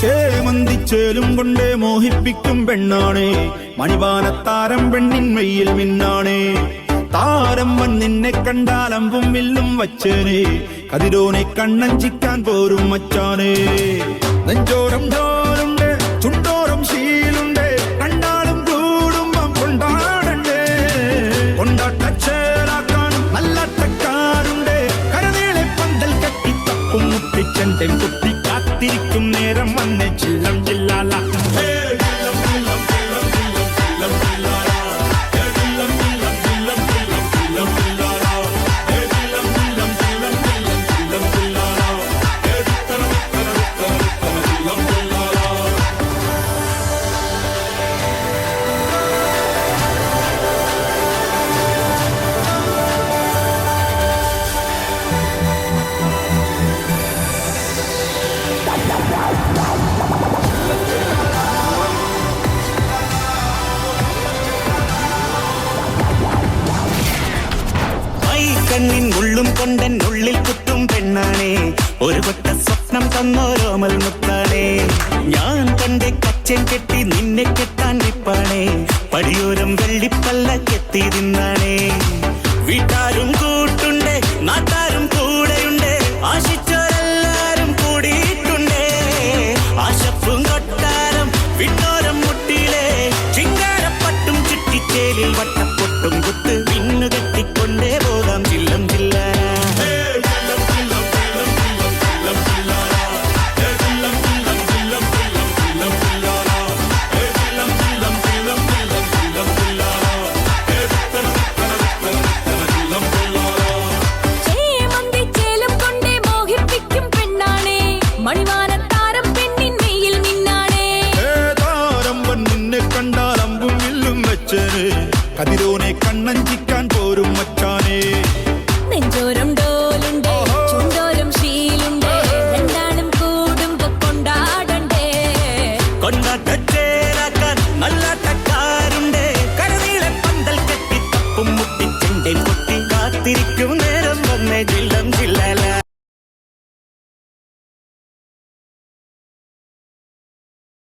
ചേലും കൊണ്ടേ മോഹിപ്പിക്കും പെണ്ണാണേ, മണിവാനത്താരം പെണ്ണിൻ മെയ്യിൽ മിന്നാണേ. താരം നിന്നെ കണ്ടാൽ അമ്പും വില്ലും വച്ചേനെ, കതിരോനെ കണ്ണഞ്ചിക്കാൻ പോരും മച്ചാനേ. നെഞ്ചോരം ഡോലുണ്ട്, ചുണ്ടോരം ശീലുണ്ട്, കണ്ടാലും കൂടുമ്പം കൊണ്ടാടണ്ടേ. കൊണ്ടാട്ടച്ചേലാക്കാൻ നല്ലാട്ടക്കാരുണ്ട്, കരനീളെ പന്തൽ കെട്ടി തപ്പും മുട്ടിച്ചെന്റെ കുട്ടി കാത്തിരിക്കും നേരം വന്നെ ചില്ലം ചില്ലാല. കണ്ണിൻ ഉള്ളും കൊണ്ടൻ ഉള്ളിൽ കുത്തും പെണ്ണാണേ, ഒരു കൊട്ട സ്വപ്നം തന്നോരോമൽ മുത്താണേ. ഞാൻ കണ്ടെ കച്ചൻ കെട്ടി നിന്നെ കെട്ടാൻ നിപ്പാണേ, പടിയോരം വെള്ളിപ്പല്ല കെത്തി തിന്നാണേ. വീട്ടാരും കൂട്ടുണ്ട്, നാട്ടാരും കൂടെയുണ്ട്, ആശിച്ചോരെല്ലാരും കൂടിയിട്ടുണ്ടേ. ആശപ്പും കൊട്ടാരം വിട്ടോരം മുട്ടിയിലെ ചിങ്കാരപ്പട്ടും ചുറ്റിച്ചേലിൽ വട്ടപ്പൊട്ടും കുത്ത് പിന്നു കെട്ടിക്കൊണ്ടേ പോകാം ചില്ലം ചില്ലാന. കതിരോനെ കണ്ണഞ്ചിക്കാൻ പോരും മച്ചാനേ. നെഞ്ചോരം ഡോലുണ്ട്, ചുണ്ടോരം ശീലുണ്ട്, രണ്ടാളും കൂടുമ്പോ കൊണ്ടാടണ്ടേ. കൊണ്ടാട്ടച്ചേലാക്കാൻ നല്ലാട്ടക്കാരുണ്ട്, കരനീളെ പന്തൽ കെട്ടി തപ്പും മുട്ടിച്ചെണ്ടേ പൊട്ടി കാത്തിരിക്കും നേരം വന്നേ ജില്ലം ജില്ലല.